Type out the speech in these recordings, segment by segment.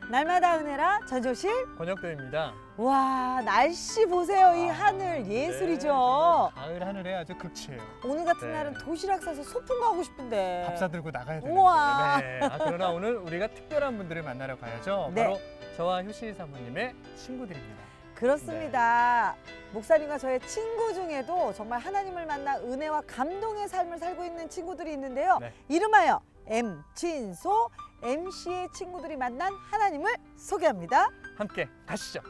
날마다 은혜라 전조실. 권혁도입니다. 와, 날씨 보세요. 이 하늘 예술이죠. 네, 가을 하늘에 아주 극치예요. 오늘 같은 네. 날은 도시락 싸서 소풍 가고 싶은데. 밥 사들고 나가야 되는데. 우와. 네. 그러나 오늘 우리가 특별한 분들을 만나러 가야죠. 네. 바로 저와 효실 사모님의 친구들입니다. 그렇습니다. 목사님과 저의 친구 중에도 정말 하나님을 만나 은혜와 감동의 삶을 살고 있는 친구들이 있는데요. 네. 이름하여 MC인소 MC의 친구들이 만난 하나님을 소개합니다. 함께 가시죠.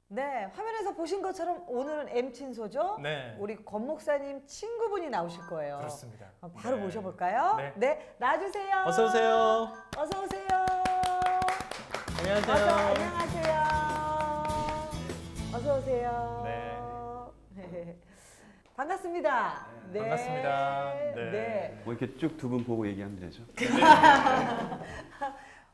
네, 화면에서 보신 것처럼 오늘은 M친소죠? 네. 우리 권 목사님 친구분이 나오실 거예요. 그렇습니다. 그럼 바로 네. 모셔볼까요? 네. 네, 나와주세요. 어서 오세요. 어서 오세요. 안녕하세요. 안녕하세요. 어서 오세요. 네. 반갑습니다. 네. 반갑습니다. 네. 뭐 이렇게 쭉 두 분 보고 얘기하면 되죠?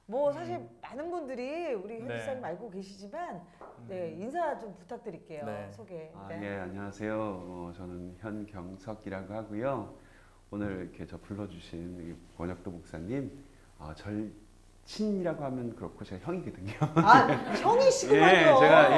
뭐 사실 많은 분들이 우리 네. 현지사님 알고 계시지만 네, 인사 좀 부탁드릴게요. 네. 소개. 아, 네. 예, 안녕하세요. 저는 현경석이라고 하고요. 오늘 이렇게 저 불러주신 권혁도 목사님, 절친이라고 하면 그렇고 제가 형이거든요. 아, 형이시구만요. 예, 제가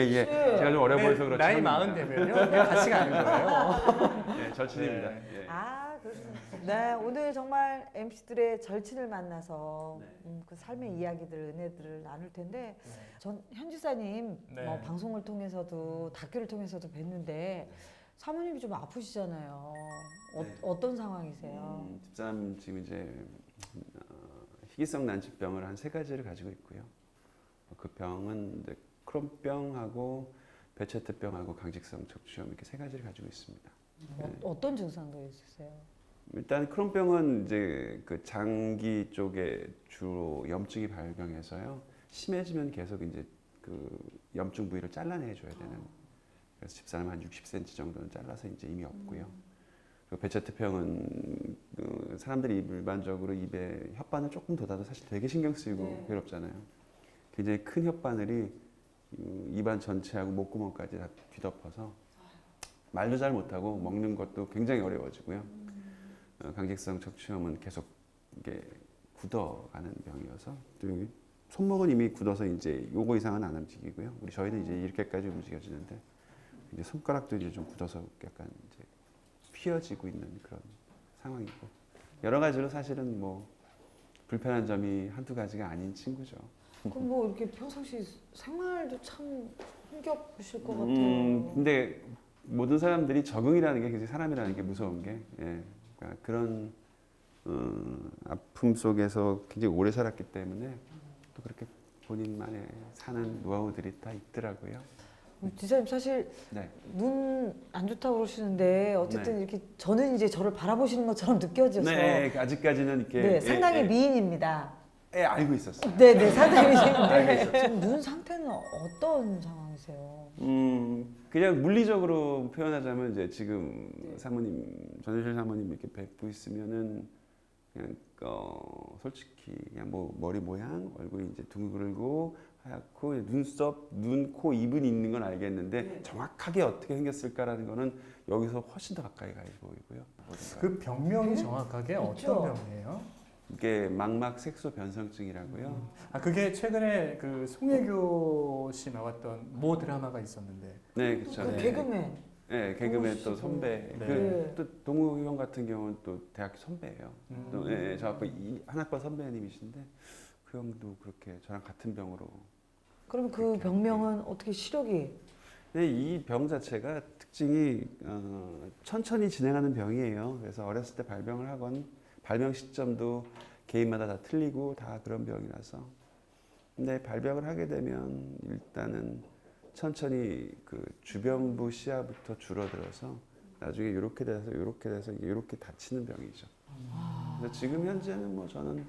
씨. 제가 좀 어려 보여서 그렇지. 나이 40 되면요. 그냥 같이 가는 거예요. 예, 절친입니다. 네. 예. 아, 그렇습니다. 네, 오늘 정말 MC들의 절친을 만나서 그 삶의 이야기들, 은혜들을 나눌 텐데 전 현지사님 네. 뭐 방송을 통해서도 다큐를 통해서도 뵀는데 사모님이 좀 아프시잖아요. 네. 어떤 상황이세요? 집사람 지금 이제 희귀성 난치병을 한 3가지를 가지고 있고요. 그 병은 이제 크론병하고 베체트병하고 강직성 척추염 이렇게 3가지를 가지고 있습니다. 어떤 증상도 있으세요? 일단 크론병은 이제 그 장기 쪽에 주로 염증이 발병해서요. 심해지면 계속 이제 그 염증 부위를 잘라내줘야 되는. 그래서 집사람 한 60cm 정도는 잘라서 이제 이미 없고요. 그리고 베체트병은 그 사람들이 일반적으로 입에 혓바늘 조금 돋아도 사실 되게 신경 쓰이고 네. 괴롭잖아요. 굉장히 큰 혓바늘이 입안 전체하고 목구멍까지 다 뒤덮어서 말도 잘 못하고 먹는 것도 굉장히 어려워지고요. 강직성 척추염은 계속 이게 굳어가는 병이어서 또 여기 손목은 이미 굳어서 이제 요거 이상은 안 움직이고요. 저희는 이제 이렇게까지 움직여지는데 이제 손가락도 이제 좀 굳어서 약간 이제 휘어지고 있는 그런 상황이고 여러 가지로 사실은 뭐 불편한 점이 한두 가지가 아닌 친구죠. 그럼 뭐 이렇게 평상시 생활도 참 힘겹으실 것 같아요. 근데 모든 사람들이 적응이라는 게 굉장히 사람이라는 게 무서운 게 그러니까 그런 아픔 속에서 굉장히 오래 살았기 때문에 또 그렇게 본인만의 사는 노하우들이 다 있더라고요. 지사님 사실 네. 눈 안 좋다고 그러시는데 어쨌든 네. 이렇게 저는 이제 저를 바라보시는 것처럼 느껴져서 네, 아직까지는 이렇게 네, 상당히 미인입니다. 알고 있었어요. 네, 네, 상당히 알고 미인인데 있었어요. 지금 눈 상태는 어떤 상황이세요? 그냥 물리적으로 표현하자면 이제 지금 사모님 전효실 사모님 이렇게 뵙고 있으면은 그냥 솔직히 그냥 뭐 머리 모양 얼굴이 이제 둥글고 하얗고 눈썹, 눈, 코, 입은 있는 건 알겠는데 정확하게 어떻게 생겼을까라는 거는 여기서 훨씬 더 가까이 가 보이고요. 그 병명이 정확하게 있죠. 어떤 병이에요? 이게 망막 색소 변성증이라고요. 아, 그게 최근에 그 송혜교 씨 나왔던 모 드라마가 있었는데. 네, 그렇죠. 그 네. 개그맨. 네, 개그맨 또 선배. 네. 또 동우 형 같은 경우는 또 대학교 선배예요. 또 저하고 한 학번 선배님이신데 그 형도 그렇게 저랑 같은 병으로. 그러면 그 병명은 어떻게 시력이? 네, 이 병 자체가 특징이 천천히 진행하는 병이에요. 그래서 어렸을 때 발병을 하건 발병 시점도 개인마다 다 틀리고 다 그런 병이라서. 근데 발병을 하게 되면 일단은 천천히 그 주변부 시야부터 줄어들어서 나중에 이렇게 돼서 이렇게 다치는 병이죠. 그래서 지금 현재는 뭐 저는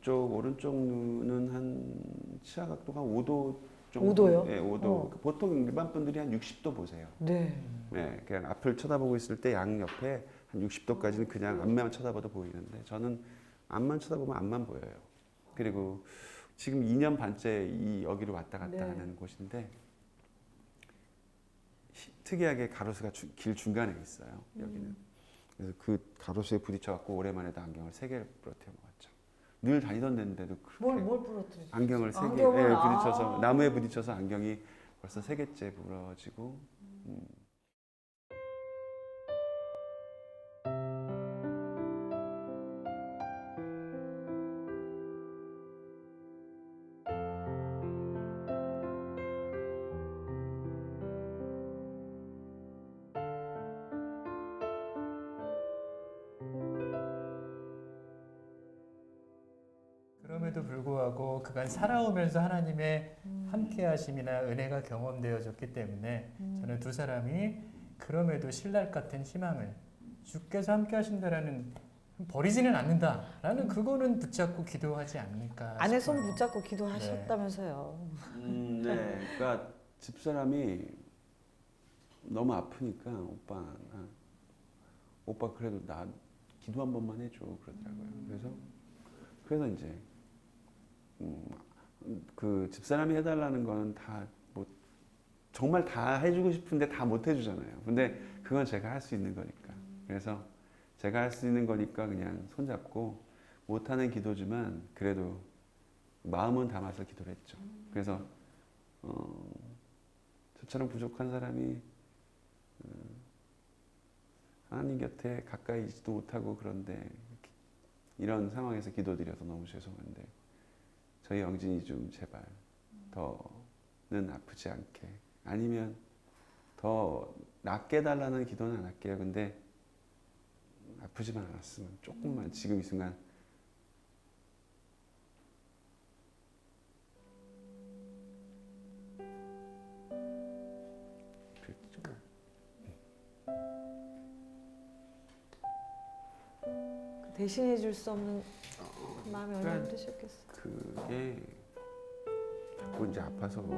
쪽 오른쪽 눈은 한 시야 각도가 5도 정도. 5도요? 네, 5도. 보통 일반 분들이 한 60도 보세요. 네. 네, 그냥 앞을 쳐다보고 있을 때 양 옆에 한 60도까지는 그냥 앞만 쳐다봐도 보이는데 저는 앞만 쳐다보면 앞만 보여요. 그리고 지금 2년 반째 여기로 왔다 갔다 네. 하는 곳인데 특이하게 가로수가 길 중간에 있어요. 여기는. 그래서 그 가로수에 부딪혀갖고 오랜만에도 안경을 3개를 부러뜨려 먹었죠. 늘 다니던 데인데도 그렇게 뭘 부러뜨리죠? 안경을 3개 안경을, 부딪혀서 나무에 부딪혀서 안경이 벌써 3개째 부러지고 그럼에도 불구하고 그간 살아오면서 하나님의 함께하심이나 은혜가 경험되어졌기 때문에 저는 두 사람이 그럼에도 신랄 같은 희망을 주께서 함께하신다라는 버리지는 않는다라는 그거는 붙잡고 기도하지 않을까 안에 손 싶어요. 붙잡고 기도하셨다면서요. 네, 그러니까 집사람이 너무 아프니까 오빠 그래도 나 기도 한 번만 해줘 그러더라고요. 그래서 이제 그 집사람이 해달라는 거는 다 뭐 정말 다 해주고 싶은데 다 못 해주잖아요. 근데 그건 제가 할 수 있는 거니까. 그래서 제가 할 수 있는 거니까 그냥 손잡고 못하는 기도지만 그래도 마음은 담아서 기도를 했죠. 그래서 저처럼 부족한 사람이 하나님 곁에 가까이 있지도 못하고 그런데 이런 상황에서 기도드려서 너무 죄송한데 저희 영진이 좀 제발 더는 아프지 않게 아니면 더 낫게 달라는 기도는 안 할게요. 근데 아프지만 않았으면 조금만 지금 이 순간 그랬죠. 대신해 줄 수 없는 그 마음이 얼마나 그러니까 힘드셨겠어요. 그게 자꾸 이제 아파서 그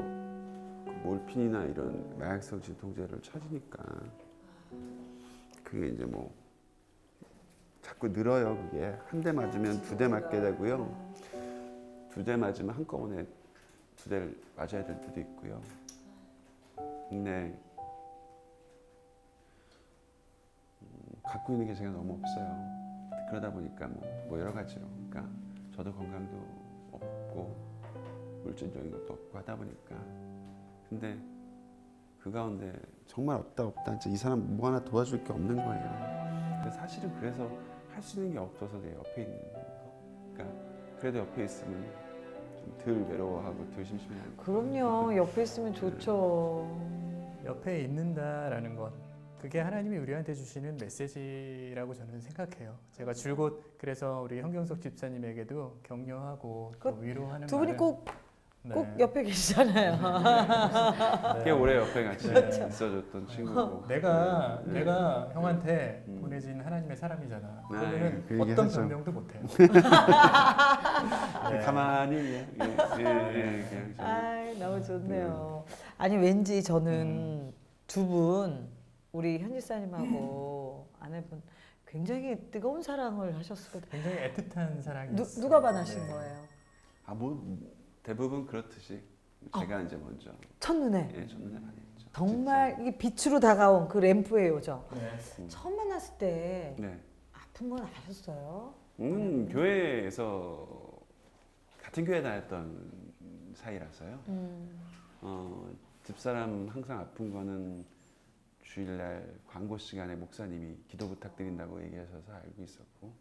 몰핀이나 이런 마약성 진통제를 찾으니까 그게 이제 뭐 자꾸 늘어요. 그게 한 대 맞으면 2대 맞게 되고요. 2대 맞으면 한꺼번에 2대를 맞아야 될 때도 있고요. 근데 갖고 있는 게 제가 너무 없어요. 그러다 보니까 뭐 여러 가지로 그러니까 저도 건강도 없고 물질적인 것도 없고 하다 보니까 근데 그 가운데 정말 없다 진짜 이 사람 뭐 하나 도와줄 게 없는 거예요. 그래서 사실은 그래서 할 수 있는 게 없어서 내 옆에 있는 거. 그러니까 그래도 옆에 있으면 좀 덜 외로워하고 덜 심심해하고. 그럼요. 옆에 있으면 좋죠. 옆에 있는다라는 것 그게 하나님이 우리한테 주시는 메시지라고 저는 생각해요. 제가 줄곧 그래서 우리 현경석 집사님에게도 격려하고 또 위로하는 두 분이 말을- 꼭 네. 옆에 계시잖아요. 네. 꽤 오래 옆에 같이 그렇죠. 있어줬던 친구고. 내가 네. 내가 형한테 음. 보내진 하나님의 사람이잖아. 네, 그러면은 그 얘기 어떤 하죠. 변명도 못해요. 네. 가만히 그냥 좀. 아, 너무 좋네요. 아니 왠지 저는 두 분 우리 현지사님하고 아내분 굉장히 뜨거운 사랑을 하셨거든요. 굉장히 애틋한 사랑이었어요. 누가 반하신 네. 거예요? 대부분 그렇듯이 제가 이제 먼저 첫눈에 첫눈에 반했죠. 정말 이게 빛으로 다가온 그 램프의 요정. 네. 처음 만났을 때 네. 아픈 건 아셨어요? 교회에서 같은 교회 다녔던 사이라서요. 집사람 항상 아픈 거는 주일날 광고 시간에 목사님이 기도 부탁드린다고 얘기하셔서 알고 있었고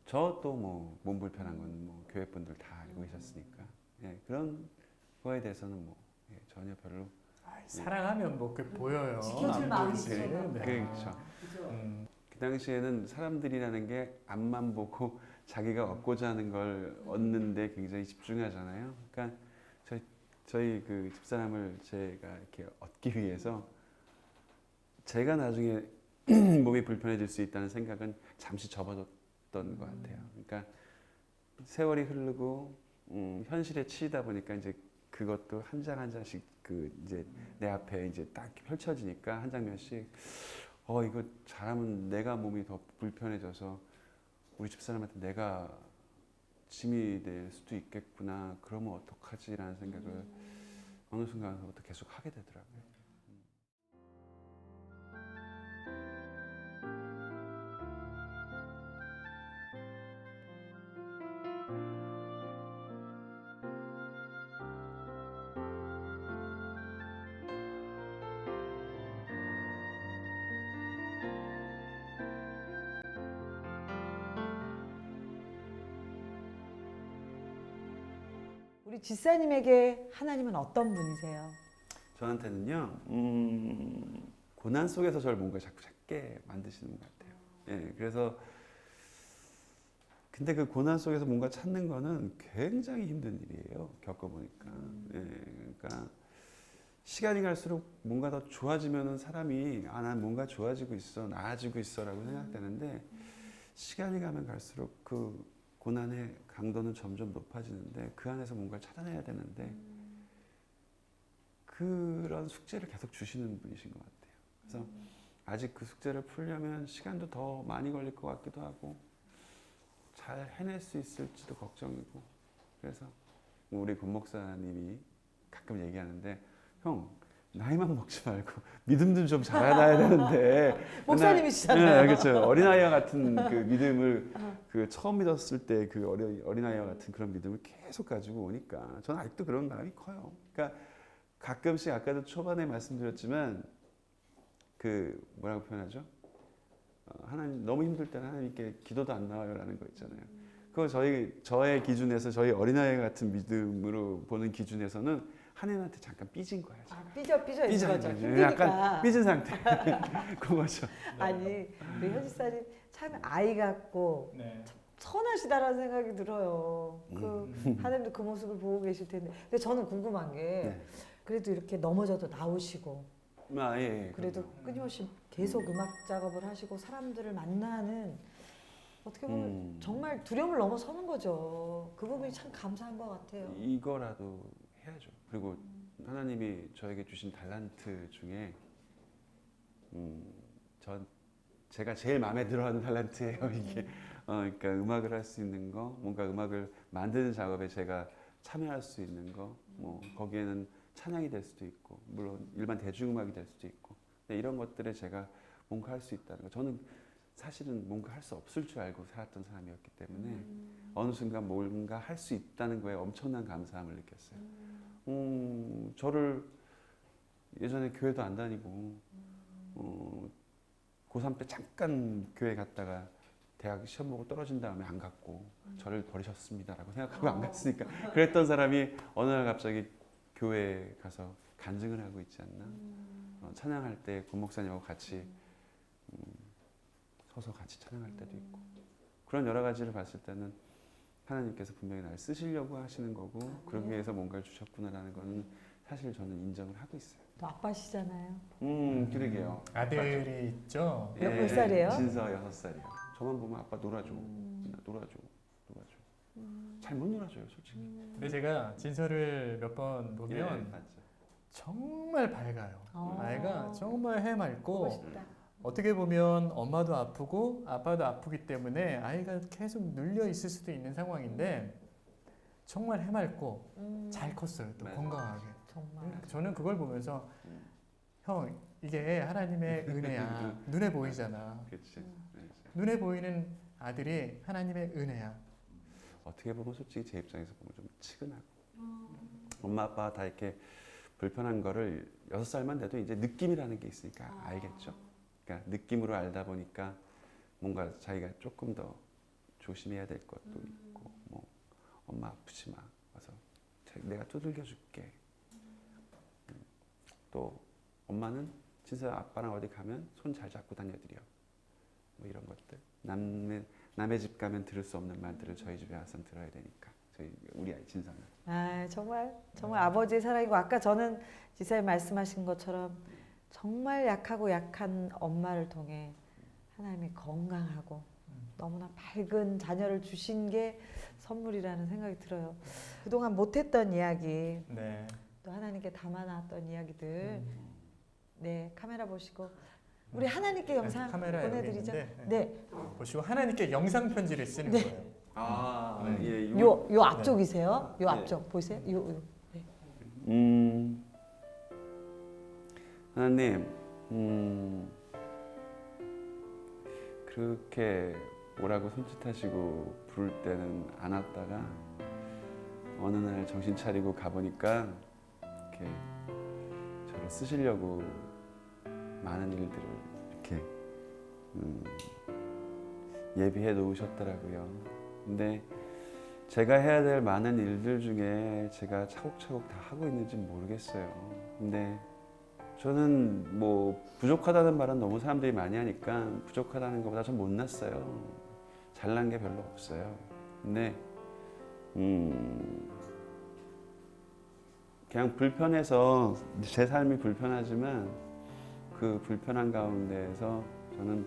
저 또 뭐 몸 불편한 건 뭐 교회 분들 다 알고 계셨으니까 그런 거에 대해서는 뭐 전혀 별로 사랑하면 뭐 그 보여요. 지켜줄 안 마음이 보이지. 있어요. 네. 그렇죠. 그 당시에는 사람들이라는 게 앞만 보고 자기가 얻고자 하는 걸 얻는데 굉장히 집중하잖아요. 그러니까 저희 그 집사람을 제가 이렇게 얻기 위해서 제가 나중에 몸이 불편해질 수 있다는 생각은 잠시 접어뒀던 것 같아요. 그러니까 세월이 흐르고 현실에 치이다 보니까 이제 그것도 한 장 한 장씩 그 이제 내 앞에 이제 딱 펼쳐지니까 한 장면씩 이거 잘하면 내가 몸이 더 불편해져서 우리 집사람한테 내가 짐이 될 수도 있겠구나. 그러면 어떡하지라는 생각을 어느 순간부터 계속 하게 되더라고요. 우리 집사님에게 하나님은 어떤 분이세요? 저한테는요, 고난 속에서 저를 뭔가 자꾸 찾게 만드시는 것 같아요. 예, 그래서 근데 그 고난 속에서 뭔가 찾는 거는 굉장히 힘든 일이에요. 겪어보니까. 예, 그러니까 시간이 갈수록 뭔가 더 좋아지면은 사람이 난 뭔가 좋아지고 있어, 나아지고 있어라고 생각되는데 시간이 가면 갈수록 그 고난의 강도는 점점 높아지는데 그 안에서 뭔가를 찾아내야 되는데 그런 숙제를 계속 주시는 분이신 것 같아요. 그래서 아직 그 숙제를 풀려면 시간도 더 많이 걸릴 것 같기도 하고 잘 해낼 수 있을지도 걱정이고 그래서 우리 권 목사님이 가끔 얘기하는데 형 나이만 먹지 말고 믿음도 좀 자라나야 되는데 목사님이시잖아요. 네, 그렇죠. 어린아이와 같은 그 믿음을 그 처음 믿었을 때 그 어린아이와 같은 그런 믿음을 계속 가지고 오니까 저는 아직도 그런 마음이 커요. 그러니까 가끔씩 아까도 초반에 말씀드렸지만 그 뭐라고 표현하죠? 하나님 너무 힘들 때는 하나님께 기도도 안 나와요라는 거 있잖아요. 그거 저의 기준에서 저희 어린아이 같은 믿음으로 보는 기준에서는 하나님한테 잠깐 삐진 거야. 삐져 이거죠. 약간 삐진 상태. 그거죠. 아니 우리 현지사님 참 아이 같고 네. 선하시다라는 생각이 들어요. 그 하나님도 그 모습을 보고 계실 텐데. 근데 저는 궁금한 게 네. 그래도 이렇게 넘어져도 나오시고 예. 그래도 끊임없이 계속 음악 작업을 하시고 사람들을 만나는 어떻게 보면 정말 두려움을 넘어서는 거죠. 그 부분이 참 감사한 것 같아요. 이거라도 해야죠. 그리고 하나님이 저에게 주신 달란트 중에 제가 제일 마음에 들어하는 달란트예요. 이게 그러니까 음악을 할 수 있는 거, 뭔가 음악을 만드는 작업에 제가 참여할 수 있는 거, 뭐 거기에는 찬양이 될 수도 있고, 물론 일반 대중음악이 될 수도 있고, 근데 이런 것들에 제가 뭔가 할 수 있다는 거. 저는 사실은 뭔가 할 수 없을 줄 알고 살았던 사람이었기 때문에 어느 순간 뭔가 할 수 있다는 거에 엄청난 감사함을 느꼈어요. 저를 예전에 교회도 안 다니고 고3 때 잠깐 교회 갔다가 대학 시험 보고 떨어진 다음에 안 갔고 저를 버리셨습니다라고 생각하고 안 갔으니까 그랬던 사람이 어느 날 갑자기 교회에 가서 간증을 하고 있지 않나. 찬양할 때 권 목사님하고 같이 서서 같이 찬양할 때도 있고 그런 여러 가지를 봤을 때는 하나님께서 분명히 나를 쓰시려고 하시는 거고 그러기 위해서 뭔가를 주셨구나라는 거는 사실 저는 인정을 하고 있어요. 또 아빠시잖아요. 그러게요. 아들이 있죠. 몇 살이에요? 진서 6살이요. 저만 보면 아빠 놀아줘. 놀아줘. 잘 못 놀아줘요, 솔직히. 근데 제가 진서를 몇 번 보면 맞죠. 정말 밝아요. 아이가 정말 해맑고 보고 싶다. 어떻게 보면 엄마도 아프고 아빠도 아프기 때문에 아이가 계속 눌려 있을 수도 있는 상황인데 정말 해맑고 잘 컸어요. 또 맞아요. 건강하게. 정말. 저는 그걸 보면서 형 이게 하나님의 은혜야. 눈에 보이잖아. 그렇지. 눈에 보이는 아들이 하나님의 은혜야. 어떻게 보면 솔직히 제 입장에서 보면 좀 측은하고 엄마 아빠가 다 이렇게 불편한 거를 6살만 돼도 이제 느낌이라는 게 있으니까 알겠죠. 그러니까 느낌으로 알다 보니까 뭔가 자기가 조금 더 조심해야 될 것도 있고 뭐 엄마 아프지 마 와서 내가 두들겨 줄게. 또 엄마는 진짜 아빠랑 어디 가면 손 잘 잡고 다녀드려. 뭐 이런 것들 남의 집 가면 들을 수 없는 말들을 저희 집에 와서 들어야 되니까 우리 아이 진상은. 아, 정말 아버지의 사랑이고 아까 저는 지사님 말씀하신 것처럼 정말 약하고 약한 엄마를 통해 하나님이 건강하고 너무나 밝은 자녀를 주신 게 선물이라는 생각이 들어요. 그동안 못했던 이야기, 네. 또 하나님께 담아놨던 이야기들, 네, 카메라 보시고 우리 하나님께 영상 카메라 여기 보내드리죠. 있는데, 네, 보시고 하나님께 영상 편지를 쓰는 네. 거예요. 예, 요 앞쪽이세요. 요 네. 앞쪽 보이세요? 요. 네. 하나님, 그렇게 오라고 손짓하시고 부를 때는 안 왔다가 어느 날 정신 차리고 가보니까 이렇게 저를 쓰시려고 많은 일들을 이렇게 예비해 놓으셨더라고요. 근데 제가 해야 될 많은 일들 중에 제가 차곡차곡 다 하고 있는지 모르겠어요. 근데 저는 뭐 부족하다는 말은 너무 사람들이 많이 하니까 부족하다는 것보다 좀 못났어요. 잘난 게 별로 없어요. 근데 그냥 불편해서 제 삶이 불편하지만 그 불편한 가운데에서 저는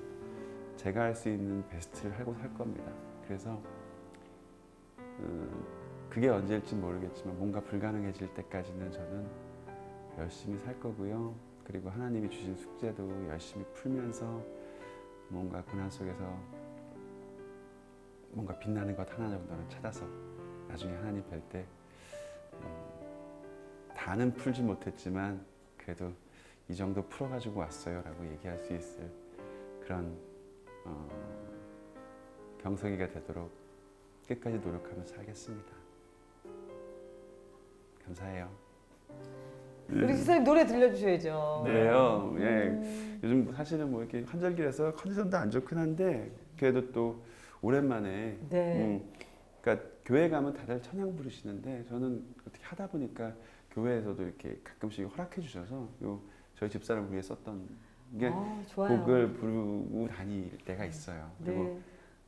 제가 할 수 있는 베스트를 하고 살 겁니다. 그래서 그게 언제일지 모르겠지만 뭔가 불가능해질 때까지는 저는 열심히 살 거고요. 그리고 하나님이 주신 숙제도 열심히 풀면서 뭔가 고난 속에서 뭔가 빛나는 것 하나 정도는 찾아서 나중에 하나님 뵐 때 다는 풀지 못했지만 그래도 이 정도 풀어가지고 왔어요 라고 얘기할 수 있을 그런 경성이가 되도록 끝까지 노력하면서 살겠습니다. 감사해요. 우리 지사님 노래 들려주셔야죠. 그래요. 예. 요즘 사실은 뭐 이렇게 환절기라서 컨디션도 안 좋긴 한데 그래도 또 오랜만에. 네. 그러니까 교회 가면 다들 찬양 부르시는데 저는 어떻게 하다 보니까 교회에서도 이렇게 가끔씩 허락해 주셔서 저희 집사람을 위해 썼던 게 좋아요. 곡을 부르고 다닐 때가 있어요. 그리고 네.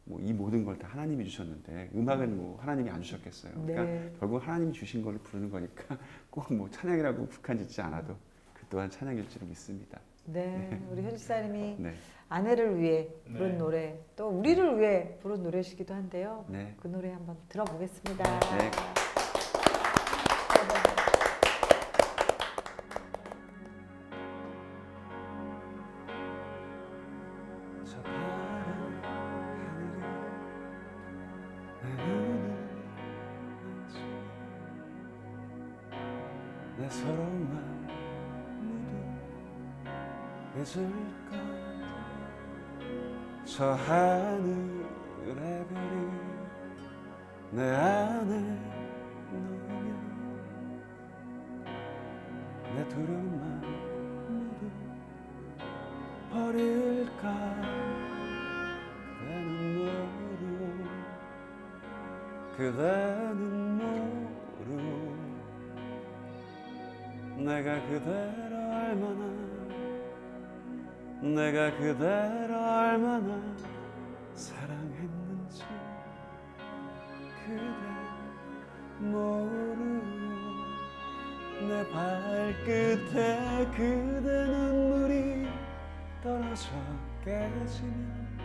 뭐 이 모든 걸 다 하나님이 주셨는데 음악은 뭐 하나님이 안 주셨겠어요. 그러니까 네. 결국 하나님이 주신 걸 부르는 거니까 꼭 뭐 찬양이라고 국한 짓지 않아도 그 또한 찬양일 줄 믿습니다. 네, 우리 현 지사님이 네. 아내를 위해 부른 네. 노래, 또 우리를 위해 부른 노래시기도 한데요. 네. 그 노래 한번 들어보겠습니다. 네. 저 파란 하늘이 내 눈을 만져 내 서러운 마음 모두 잊을까 저 하늘의 별이 내 안에 놓이면 내 두려운 마음 모두 버릴까 그대는 모르 내가 그대를 얼마나 사랑했는지 그대 모르 내 발끝에 그대 눈물이 떨어져 깨지면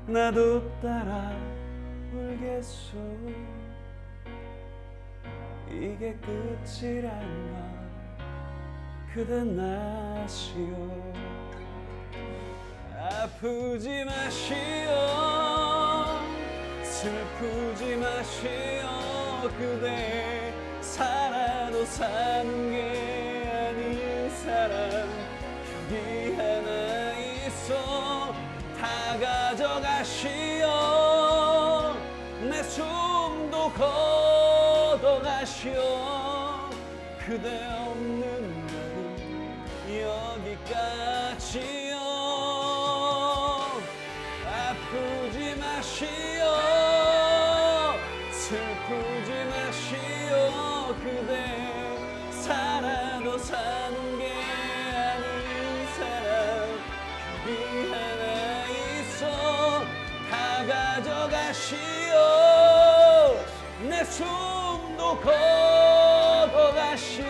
나도 따라 울겠소 이게 끝이란 걸 그댄 아시오 아프지 마시오 슬프지 마시오 그대 살아도 사는 게 아닌 사람 여기 하나 있어 다 가져가시오 내 숨도 걷어가시오 그대 없는 나는 여기까지요 아프지 마시오 슬프지 마시오 그대 살아도 사는 게 아닌 사람 여기 하나 있어 다 가져가시오 내 숨도 거둬가시오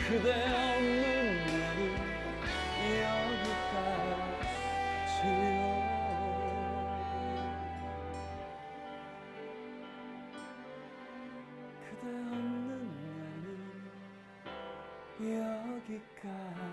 그대 없는 나는 여기까지요 그대 없는 나는 여기까지요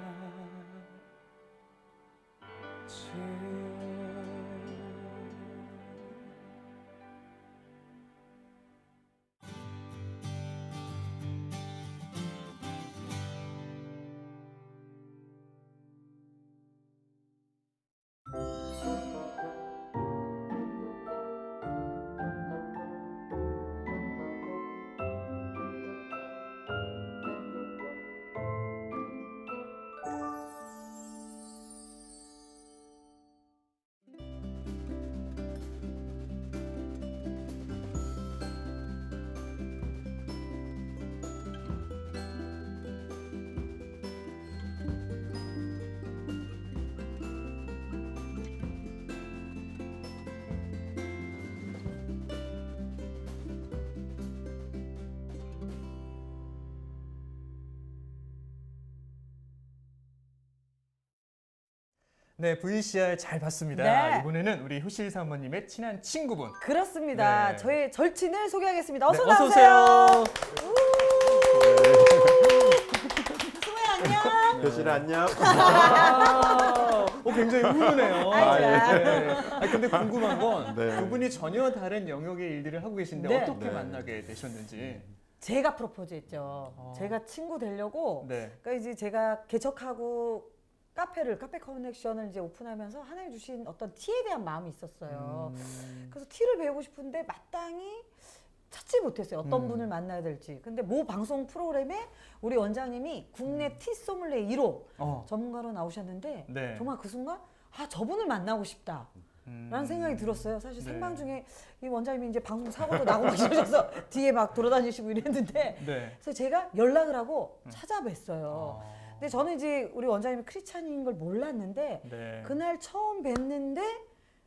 네, VCR 잘 봤습니다. 네. 이번에는 우리 효실 사모님의 친한 친구분. 그렇습니다. 네. 저의 절친을 소개하겠습니다. 어서 네, 어서 나오세요. 오세요. 수모야 안녕. 교실 안녕. 굉장히 훈훈해요. 아이, 네. 아니, 근데 궁금한 건 네. 두 분이 전혀 다른 영역의 일들을 하고 계신데 네. 어떻게 네. 만나게 되셨는지. 제가 프로포즈했죠. 제가 친구 되려고. 네. 그러니까 이제 제가 개척하고 카페 커넥션을 이제 오픈하면서 하나님 주신 어떤 티에 대한 마음이 있었어요. 그래서 티를 배우고 싶은데 마땅히 찾지 못했어요. 어떤 분을 만나야 될지. 근데 모 방송 프로그램에 우리 원장님이 국내 티 소믈리에 1호 전문가로 나오셨는데 네. 정말 그 순간 저분을 만나고 싶다. 라는 생각이 들었어요. 사실 네. 생방 중에 이 원장님이 이제 방송 사고도 나고 막 이러셔서 뒤에 막 돌아다니시고 이랬는데 네. 그래서 제가 연락을 하고 찾아뵀어요. 근데 저는 이제 우리 원장님이 크리스찬인 걸 몰랐는데 네. 그날 처음 뵀는데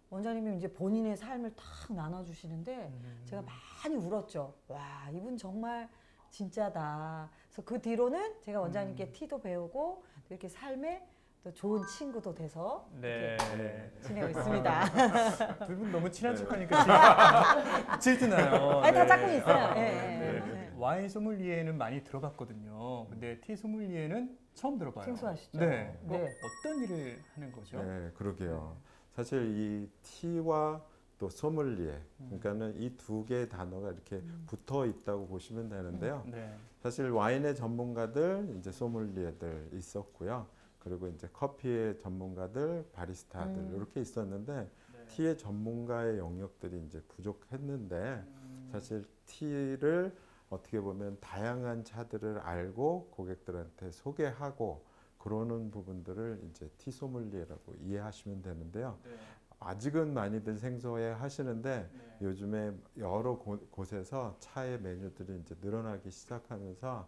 원장님이 이제 본인의 삶을 딱 나눠주시는데 제가 많이 울었죠. 와, 이분 정말 진짜다. 그래서 그 뒤로는 제가 원장님께 티도 배우고 이렇게 삶에 또 좋은 친구도 돼서 네. 이렇게 지내고 있습니다. 두 분 너무 친한 척하니까 질투나요. 아니, 다 네. 짝꿍이 있어요. 예, 네. 예. 와인 소믈리에는 많이 들어봤거든요. 근데 티 소믈리에는 처음 들어봐요. 생소하시죠? 네. 네. 어떤 일을 하는 거죠? 네, 그러게요. 사실 이 티와 또 소믈리에, 그러니까는 이 두 개의 단어가 이렇게 붙어 있다고 보시면 되는데요. 네. 사실 와인의 전문가들, 이제 소믈리에들 있었고요. 그리고 이제 커피의 전문가들, 바리스타들 이렇게 있었는데 티의 전문가의 영역들이 이제 부족했는데 사실 티를 어떻게 보면 다양한 차들을 알고 고객들한테 소개하고 그러는 부분들을 이제 티 소믈리에라고 이해하시면 되는데요. 네. 아직은 많이들 생소해 하시는데 네. 요즘에 여러 곳에서 차의 메뉴들이 이제 늘어나기 시작하면서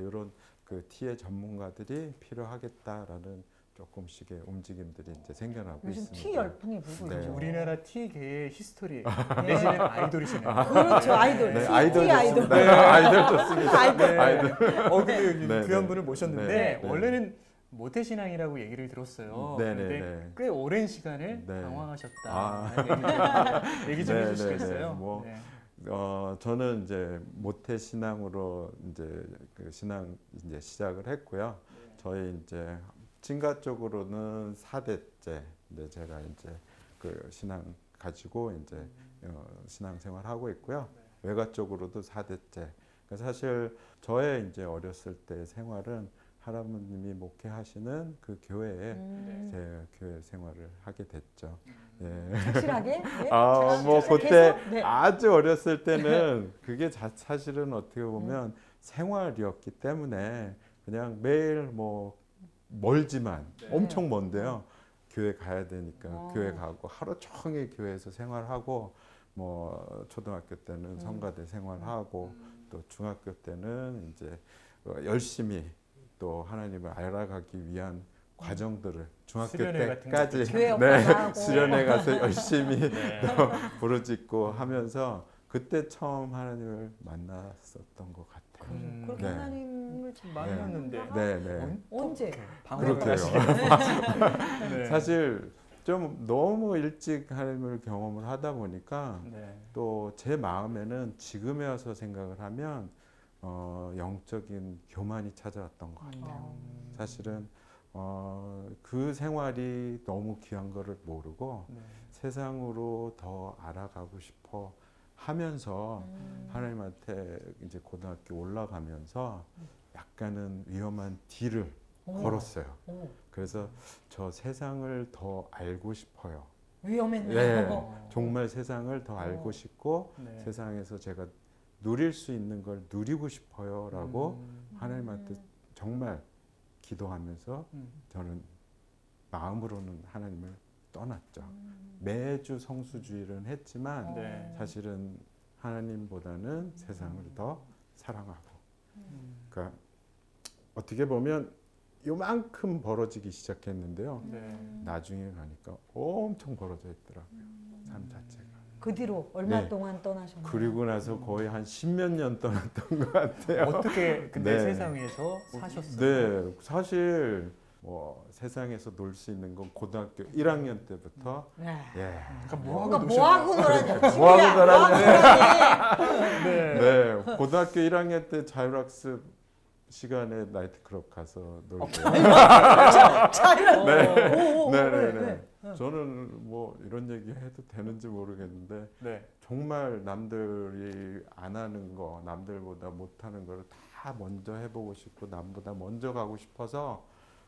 이런 그 티의 전문가들이 필요하겠다라는 조금씩의 움직임들이 이제 생겨나고 요즘 있습니다. 티 열풍이 불고 네. 있죠. 우리나라 티계의 히스토리 내지는 아이돌이시네요. 그렇죠. 아이돌. 네, 티 아이돌 아이돌. 좋습니다. 네, 아이돌 좋습니다. 아이돌. 아이돌. 근데 여기 네, 귀한 네. 분을 모셨는데 네, 네. 원래는 모태신앙이라고 얘기를 들었어요. 네, 근데 네, 네. 꽤 오랜 시간을 네. 방황하셨다. 얘기 좀 네, 해주시겠어요? 네, 네. 뭐, 네. 저는 이제 모태 신앙으로 이제 그 신앙 이제 시작을 했고요. 저희 이제 친가 쪽으로는 4대째 이제 제가 이제 그 신앙 가지고 이제 신앙 생활하고 있고요. 외가 쪽으로도 4대째. 그러니까 사실 저의 이제 어렸을 때 생활은 할아버님이 목회하시는 그 교회에 제 교회 생활을 하게 됐죠. 예. 확실하게? 네? 뭐 계속? 그때 네. 아주 어렸을 때는 그게 사실은 어떻게 보면 생활이었기 때문에 그냥 매일 뭐 멀지만 엄청 먼데요. 교회 가야 되니까 교회 가고 하루 종일 교회에서 생활하고 뭐 초등학교 때는 성가대 생활하고 또 중학교 때는 이제 열심히 또 하나님을 알아가기 위한 과정들을 중학교 수련회 같은 때까지 교회 네, 역할도 하고. 수련회 가서 열심히 네. 또 부르짖고 하면서 그때 처음 하나님을 만났었던 것 같아요. 그렇게 네. 하나님을 잘 만났는데. 네, 네. 언제? 그렇게요. 네. 사실 좀 너무 일찍 하나님을 경험을 하다 보니까 네. 또 제 마음에는 지금에 와서 생각을 하면 영적인 교만이 찾아왔던 것 같아요. 사실은 그 생활이 너무 귀한 거를 모르고 네. 세상으로 더 알아가고 싶어 하면서 하나님한테 이제 고등학교 올라가면서 약간은 위험한 딜을 걸었어요. 그래서 저 세상을 더 알고 싶어요. 위험했네. 네, 정말 세상을 더 알고 싶고 네. 세상에서 제가 누릴 수 있는 걸 누리고 싶어요라고 하나님한테 정말 기도하면서 저는 마음으로는 하나님을 떠났죠. 매주 성수주의를 했지만 네. 사실은 하나님보다는 세상을 더 사랑하고 그러니까 어떻게 보면 요만큼 벌어지기 시작했는데요. 네. 나중에 가니까 엄청 벌어져 있더라고요. 삶 자체가. 그 뒤로 얼마 네. 동안 떠나셨나요? 그리고 나서 거의 한 10몇 년 떠났던 것 같아요. 어떻게 근데 네. 세상에서 사셨어요? 네, 사실 뭐 세상에서 놀 수 있는 건 고등학교 1학년 때부터 네. 예. 그러니까 뭔가 뭐 뭐 하고 놀았냐? 뭐 하고 놀았냐? 네. 네, 고등학교 1학년 때 자율학습 시간에 나이트클럽 가서 놀고요. 네네네. 저는 뭐 이런 얘기 해도 되는지 모르겠는데 네. 정말 남들이 안 하는 거, 남들보다 못하는 걸 다 먼저 해보고 싶고 남보다 먼저 가고 싶어서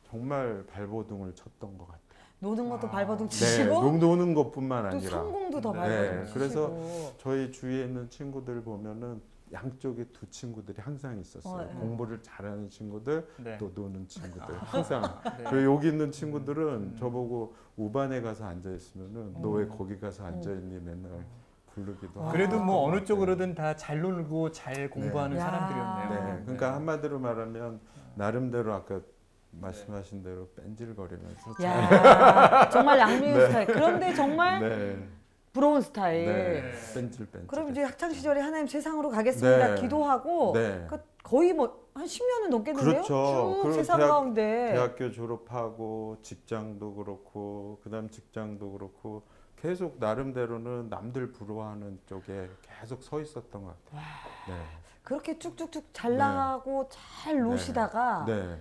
정말 발버둥을 쳤던 것 같아요. 노는 것도 발버둥 네, 치시고 노는 것뿐만 또 아니라 성공도 더 네, 발버둥 치시고. 그래서 저희 주위에 있는 친구들 보면은 양쪽에 두 친구들이 항상 있었어요. 네. 공부를 잘하는 친구들, 네. 또 노는 친구들 항상. 네. 그리고 여기 있는 친구들은 저보고 우반에 가서 앉아 있으면은 너 왜 음. 거기 가서 앉아 있니 맨날 부르기도 하고. 그래도 뭐 어느 네. 쪽으로든 다 잘 놀고 잘 공부하는 네. 사람들이었네요. 네, 그러니까 한마디로 말하면 나름대로 아까 말씀하신 대로 뺀질거리면서 야 정말 양미운 스타일. 그런데 정말 네, 부러운 스타일. 네, 뺀질. 그럼 이제 학창 시절에 하나님 세상으로 가겠습니다. 네. 기도하고 네. 그러니까 거의 뭐 한 10년은 넘겠는데요? 그렇죠. 쭉 그리고 세상 가운데. 대학교 졸업하고 직장도 그렇고 그다음 직장도 그렇고 계속 나름대로는 남들 부러워하는 쪽에 계속 서 있었던 것 같아요. 네. 그렇게 쭉쭉쭉 잘 네. 나가고 잘 노시다가 네.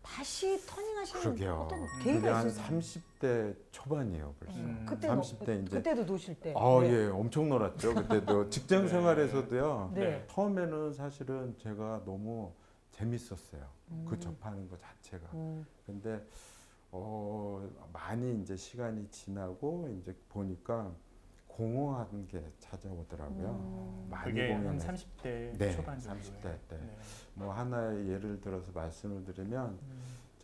다시 터닝하시는 그러게요. 어떤 그게 계기가 한 있었어요? 30대 초반이에요, 벌써. 그때 30대 이제. 그때도 노실 때. 아, 네. 예, 엄청 놀았죠. 그때도 직장 생활에서도요. 네. 처음에는 사실은 제가 너무 재밌었어요. 그 접하는 것 자체가. 근데 많이 이제 시간이 지나고 이제 보니까 공허한 게 찾아오더라고요. 많이 그게 한 공연해서. 30대 네, 초반 정도에. 30대 때. 뭐 하나의 예를 들어서 말씀을 드리면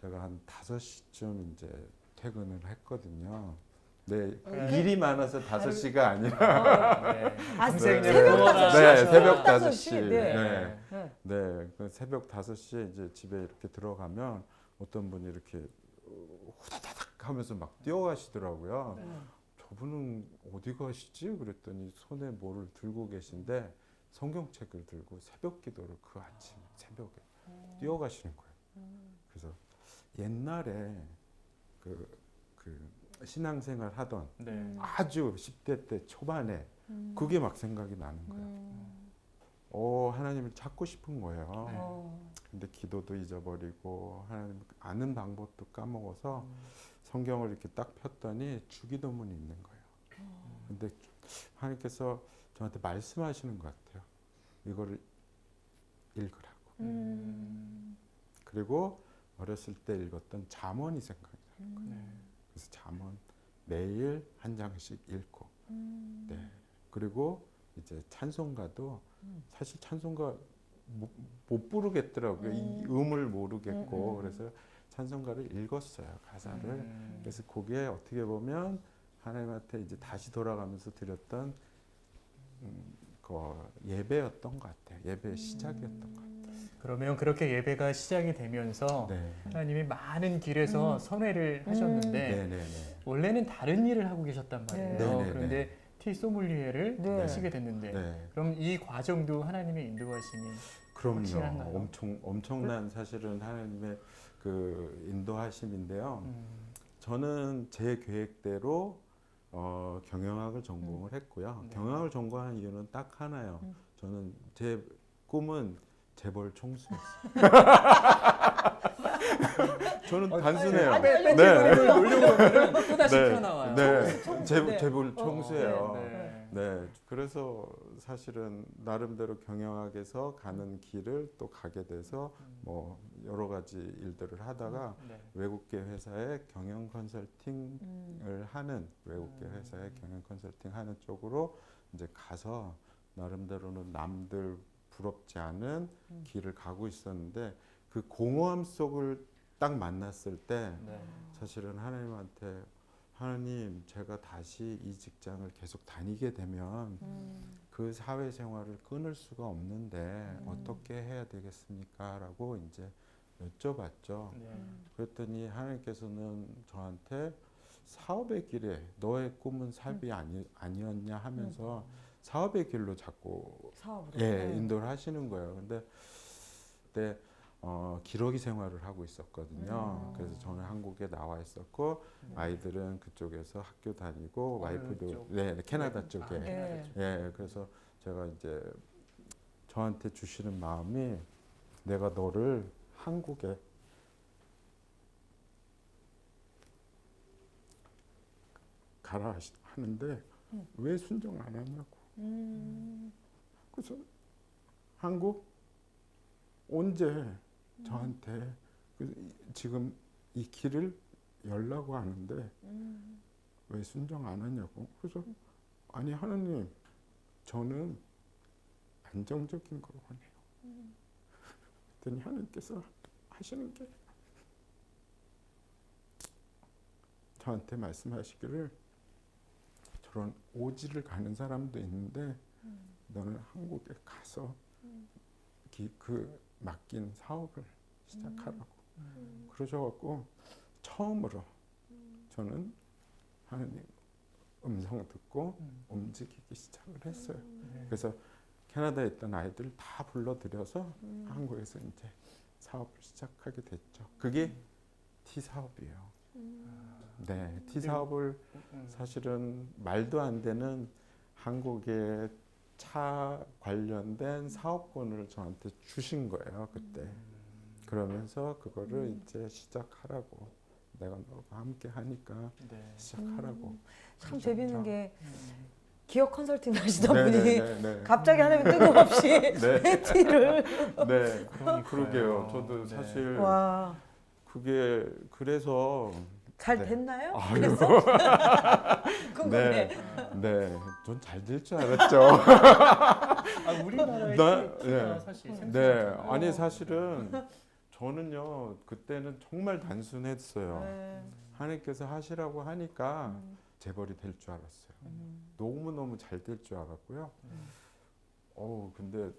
제가 한 5시쯤 이제 퇴근을 했거든요. 네, 일이 많아서 5시가 아니라 네. 아, 선생님 새벽 응원하시죠. 5시. 네, 새벽 5시. 5시. 네. 네. 네. 네, 그 새벽 5시에 이제 집에 이렇게 들어가면 어떤 분이 이렇게 후다다닥 하면서 막 뛰어가시더라고요. 저분은 어디 가시지? 그랬더니 손에 뭐를 들고 계신데 성경책을 들고 새벽 기도를 그 아침 새벽에 뛰어가시는 거예요. 그래서 옛날에 그 신앙생활 하던 네. 아주 10대 때 초반에 그게 막 생각이 나는 거예요. 하나님을 찾고 싶은 거예요. 근데 기도도 잊어버리고 하나님 아는 방법도 까먹어서 성경을 이렇게 딱 폈더니 주기도문이 있는 거예요. 근데 하나님께서 저한테 말씀하시는 것 같아요. 이거를 읽으라고. 그리고 어렸을 때 읽었던 잠언이 생각이 나는 거예요. 그래서 잠언 매일 한 장씩 읽고, 네. 그리고 이제 찬송가도 사실 찬송가 못 부르겠더라고요. 이 음을 모르겠고 그래서 찬송가를 읽었어요. 가사를. 그래서 그게 어떻게 보면 하나님한테 이제 다시 돌아가면서 드렸던 그 예배였던 것 같아요. 예배의 시작이었던 것 같아요. 그러면 그렇게 예배가 시작이 되면서 네. 하나님이 많은 길에서 선회를 하셨는데 네네네. 원래는 다른 일을 하고 계셨단 말이에요. 네네네. 그런데 티 소믈리에를 네. 하시게 됐는데 네. 그럼 이 과정도 하나님의 인도하심이 확실한가요? 그럼요. 엄청난 사실은 하나님의 그 인도하심인데요. 저는 제 계획대로 경영학을 전공을 했고요. 네. 경영학을 전공한 이유는 딱 하나요. 저는 제 꿈은 재벌 총수였어요. 저는 단순해요. 네. 네. 놀려고 그러면 또 다시 네. 튀어나와요. 네. 네. 재벌 총수예요. 네. 네, 그래서 사실은 나름대로 경영학에서 가는 길을 또 가게 돼서 뭐 여러 가지 일들을 하다가 네. 외국계 회사의 경영 컨설팅을 하는 외국계 회사의 경영 컨설팅 하는 쪽으로 이제 가서 나름대로는 남들 부럽지 않은 길을 가고 있었는데 그 공허함 속을 딱 만났을 때 네. 사실은 하나님한테 하나님, 제가 다시 이 직장을 계속 다니게 되면 그 사회생활을 끊을 수가 없는데 어떻게 해야 되겠습니까? 라고 이제 여쭤봤죠. 네. 그랬더니 하나님께서는 저한테 사업의 길에 너의 꿈은 삶이 아니었냐 하면서 사업의 길로 자꾸 사업으로. 인도를 하시는 거예요. 근데 그때 기러기 생활을 하고 있었거든요. 그래서 저는 한국에 나와 있었고 아이들은 그쪽에서 학교 다니고 어느 와이프도 쪽? 캐나다 쪽에. 네. 그래서 제가 이제 저한테 주시는 마음이 내가 너를 한국에 가라 하는데 왜 순종 안 하냐고. 그래서 한국 언제 저한테 지금 이 길을 열라고 하는데 왜 순종 안 하냐고. 그래서 아니 하나님, 저는 안정적인 걸 원해요. 그랬더니 하나님께서 하시는 게 저한테 말씀하시기를 저런 오지를 가는 사람도 있는데 너는 한국에 가서 그 맡긴 사업을 시작하라고 그러셔갖고 처음으로 저는 하나님 음성 듣고 움직이기 시작을 했어요. 그래서 캐나다에 있던 아이들을 다 불러들여서 한국에서 이제 사업을 시작하게 됐죠. 그게 티 사업이에요. 네, 티 사업을 사실은 말도 안 되는 한국의 차 관련된 사업권을 저한테 주신 거예요, 그때. 그러면서 그거를 이제 시작하라고. 내가 너가 함께 하니까 네. 시작하라고. 참 재밌는 게 기업 컨설팅 하시던 네, 분이 네, 네. 갑자기 하나님 뜬금없이 네. 티를 네, 그러니까요. 그러게요. 저도 네. 사실 와, 그게 그래서 잘 네. 됐나요? 아유. 그래서 궁금해. 네, 전 잘 될 줄 알았죠. 우리나라의 나- 티가 네. 사실 네, 생소하잖아요. 아니 사실은 저는요 그때는 정말 단순했어요. 네. 하나님께서 하시라고 하니까 재벌이 될 줄 알았어요. 너무 너무 잘 될 줄 알았고요. 근데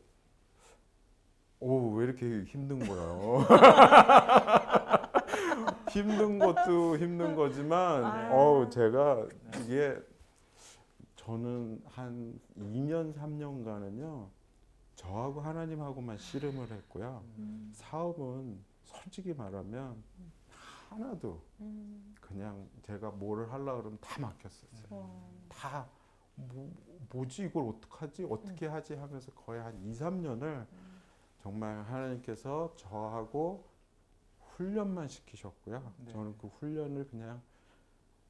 왜 이렇게 힘든 거예요? 힘든 것도 힘든 거지만 제가 이게 저는 한 2년 3년간은요 저하고 하나님하고만 씨름을 했고요. 사업은 솔직히 말하면 하나도 그냥 제가 뭐를 하려고 그러면 다 맡겼었어요. 다 뭐지 이걸 어떡하지 어떻게 하지 하면서 거의 한 2, 3년을 정말 하나님께서 저하고 훈련만 시키셨고요. 네. 저는 그 훈련을 그냥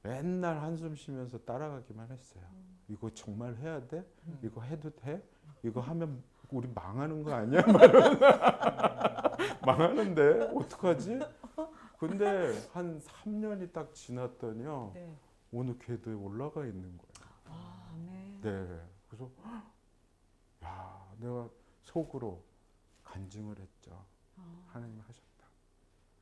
맨날 한숨 쉬면서 따라가기만 했어요. 이거 정말 해야 돼? 이거 해도 돼? 이거 하면 우리 망하는 거 아니야? 망하는데 어떡하지? 근데 한 3년이 딱 지났더니요. 네. 어느 궤도에 올라가 있는 거예요. 아, 네. 네. 그래서 야, 내가 속으로 간증을 했죠. 하나님 하셨다.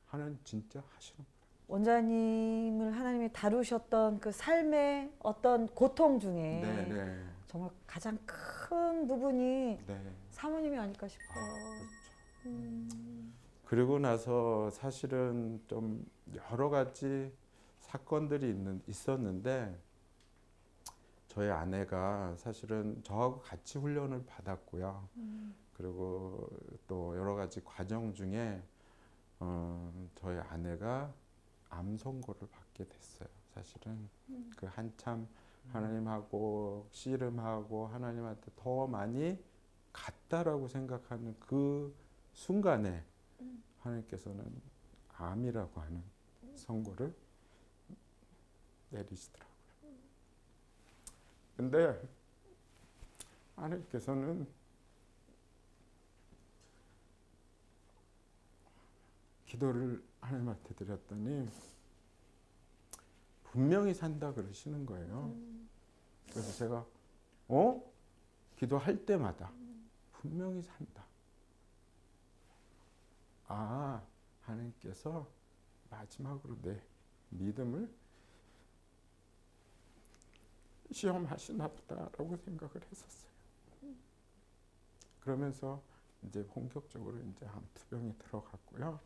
하나님 진짜 하시는 거예요. 원장님을 하나님이 다루셨던 그 삶의 어떤 고통 중에 네, 네. 정말 가장 큰 부분이 네. 사모님이 아닐까 싶어요. 그렇죠. 그리고 나서 사실은 좀 여러 가지 사건들이 있었는데 저희 아내가 사실은 저하고 같이 훈련을 받았고요. 그리고 또 여러 가지 과정 중에 저희 아내가 암 선고를 받게 됐어요. 사실은 그 한참 하나님하고 씨름하고 하나님한테 더 많이 갔다라고 생각하는 그 순간에 하나님께서는 암이라고 하는 선고를 내리시더라고요. 근데 하나님께서는 기도를 하나님한테 드렸더니 분명히 산다 그러시는 거예요. 그래서 제가 기도할 때마다 분명히 산다. 아, 하나님께서 마지막으로 내 믿음을 시험하시나 보다라고 생각을 했었어요. 그러면서 이제 본격적으로 이제 암 투병이 들어갔고요.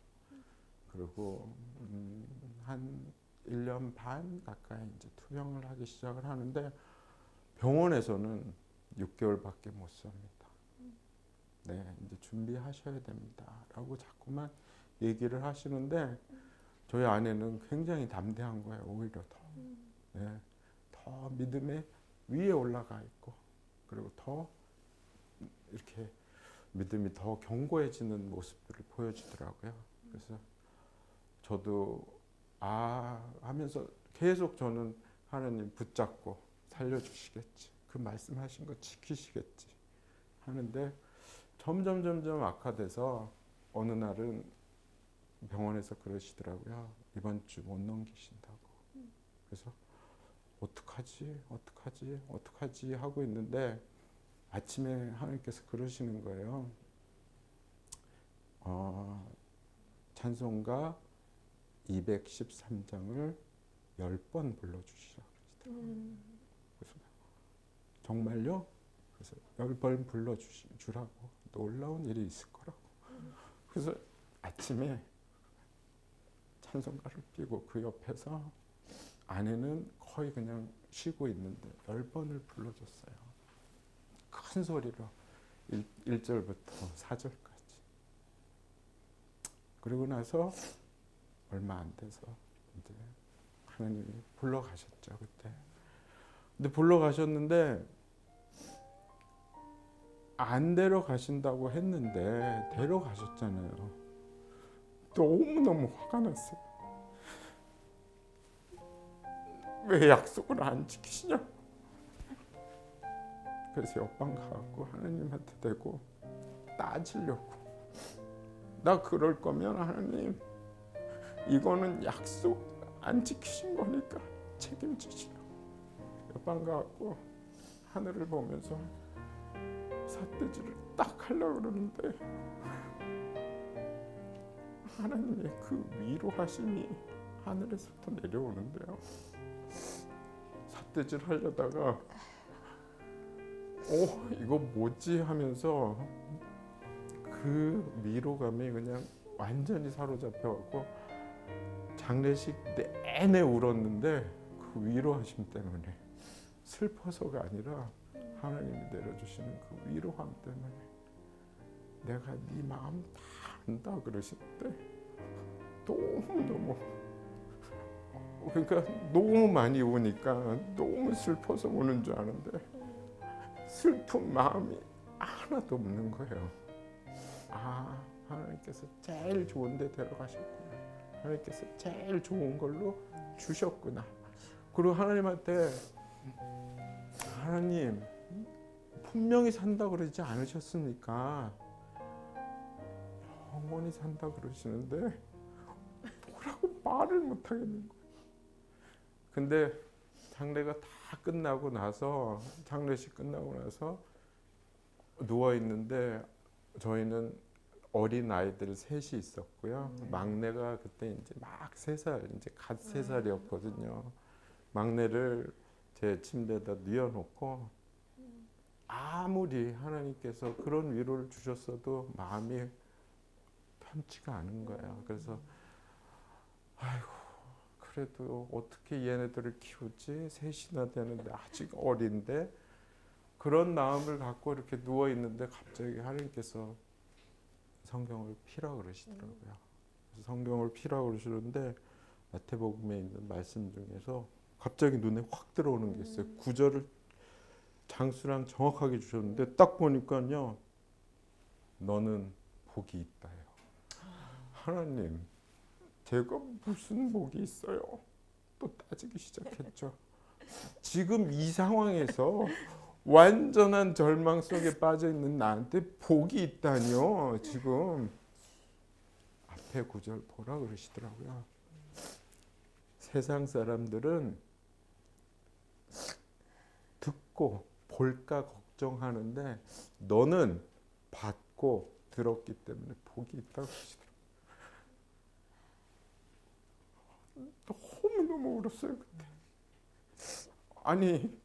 그리고 한 1년 반 가까이 이제 투병을 하기 시작을 하는데 병원에서는 6개월밖에 못 삽니다. 네, 이제 준비하셔야 됩니다라고 자꾸만 얘기를 하시는데 저희 아내는 굉장히 담대한 거예요. 오히려 더. 네, 더 믿음의 위에 올라가 있고 그리고 더 이렇게 믿음이 더 견고해지는 모습들을 보여주더라고요. 그래서 저도 하면서 계속 저는 하나님 붙잡고 살려주시겠지. 그 말씀하신 거 지키시겠지 하는데 점점 악화돼서 어느 날은 병원에서 그러시더라고요. 이번 주 못 넘기신다고. 그래서 어떡하지 하고 있는데 아침에 하나님께서 그러시는 거예요. 찬송가 213장을 10번 불러주시라고 그러시더라고요. 그래서 정말요? 그래서 10번 불러주라고 놀라운 일이 있을 거라고. 그래서 아침에 찬송가를 띄고 그 옆에서 아내는 거의 그냥 쉬고 있는데 10번을 불러줬어요. 큰 소리로 1절부터 4절까지. 그리고 나서 얼마 안 돼서 이제 하나님이 불러가셨죠, 그때. 근데 불러가셨는데 안 데려가신다고 했는데 데려가셨잖아요. 너무너무 화가 났어요. 왜 약속을 안 지키시냐고. 그래서 옆방 가고 하나님한테 대고 따지려고. 나 그럴 거면 하나님 이거는 약속 안 지키신 거니까 책임지시라고. 옆방 가고 하늘을 보면서 삿대질을 딱 하려고 그러는데 하나님의 그 위로하심이 하늘에서부터 내려오는데요. 삿대질 하려다가 이거 뭐지 하면서 그 위로감이 그냥 완전히 사로잡혀갖고 장례식 내내 울었는데 그 위로하심 때문에 슬퍼서가 아니라 하나님이 내려주시는 그 위로함 때문에 내가 네 마음 다 안다 그러시는데 너무너무 그러니까 너무 많이 우니까 너무 슬퍼서 우는 줄 아는데 슬픈 마음이 하나도 없는 거예요. 하나님께서 제일 좋은 데 데려가셨구나. 하나님께서 제일 좋은 걸로 주셨구나. 그리고 하나님한테 하나님 분명히 산다 그러지 않으셨습니까? 영원히 산다 그러시는데 뭐라고 말을 못 하겠는 거예요. 근데 장례가 다 끝나고 나서 장례식 끝나고 나서 누워 있는데 저희는 어린 아이들 셋이 있었고요. 막내가 그때 이제 막 3살, 이제 갓 3살이었거든요. 막내를 제 침대에다 뉘어놓고 아무리 하나님께서 그런 위로를 주셨어도 마음이 편치가 않은 거예요. 그래서 아이고 그래도 어떻게 얘네들을 키우지? 셋이나 되는데 아직 어린데 그런 마음을 갖고 이렇게 누워 있는데 갑자기 하나님께서 성경을 피라 그러시더라고요. 그래서 성경을 피라 그러시는데 마태복음에 있는 말씀 중에서 갑자기 눈에 확 들어오는 게 있어요. 구절을 장수랑 정확하게 주셨는데 딱 보니까요, 너는 복이 있다요. 하나님, 제가 무슨 복이 있어요? 또 따지기 시작했죠. 지금 이 상황에서 완전한 절망 속에 빠져 있는 나한테 복이 있다니요. 지금 앞에 구절 보라 그러시더라고요. 세상 사람들은 듣고 볼까 걱정하는데 너는 받고 들었기 때문에 복이 있다고 그러시더라고요. 너무너무 울었어요 그때. 아니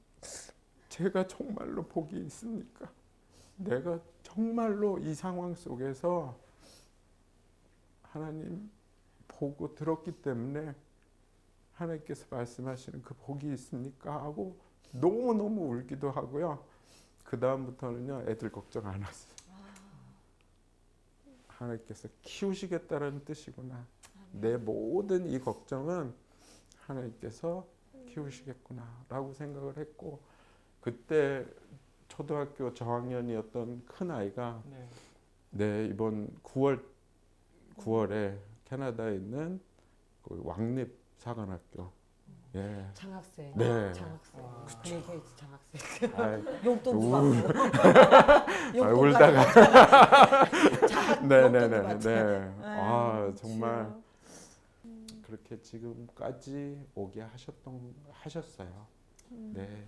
제가 정말로 복이 있습니까? 내가 정말로 이 상황 속에서 하나님 보고 들었기 때문에 하나님께서 말씀하시는 그 복이 있습니까? 하고 너무너무 울기도 하고요. 그 다음부터는요 애들 걱정 안 했어요. 하나님께서 키우시겠다는 뜻이구나. 내 모든 이 걱정은 하나님께서 키우시겠구나 라고 생각을 했고, 그때 초등학교 저학년이었던 큰 아이가 네, 이번 9월에 캐나다에 있는 그 왕립 사관학교 장학생. 네. 장학생. 그 얘기했지 장학생. 아이, 용돈도 받고. 용돈 울다가 네네네. 네. 아 정말 그렇게 지금까지 오게 하셨어요. 네.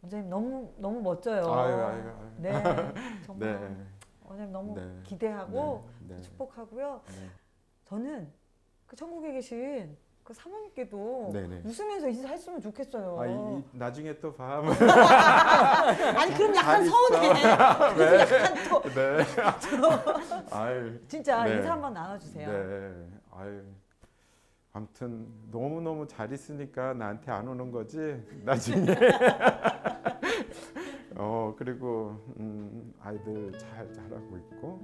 원장님 너무 멋져요. 아유. 네, 정말 네. 원장님 너무 네. 기대하고 네. 축복하고요. 네. 저는 그 천국에 계신 그 사모님께도 네네. 웃으면서 인사했으면 좋겠어요. 아, 나중에 또 봐. 아니 그럼 약간 서운해. 네. 약간 또 네. 아유. 진짜 네. 인사 한번 나눠주세요. 네. 아유. 아무튼 너무너무 잘 있으니까 나한테 안 오는 거지. 나중에. 그리고 아이들 잘 자라고 있고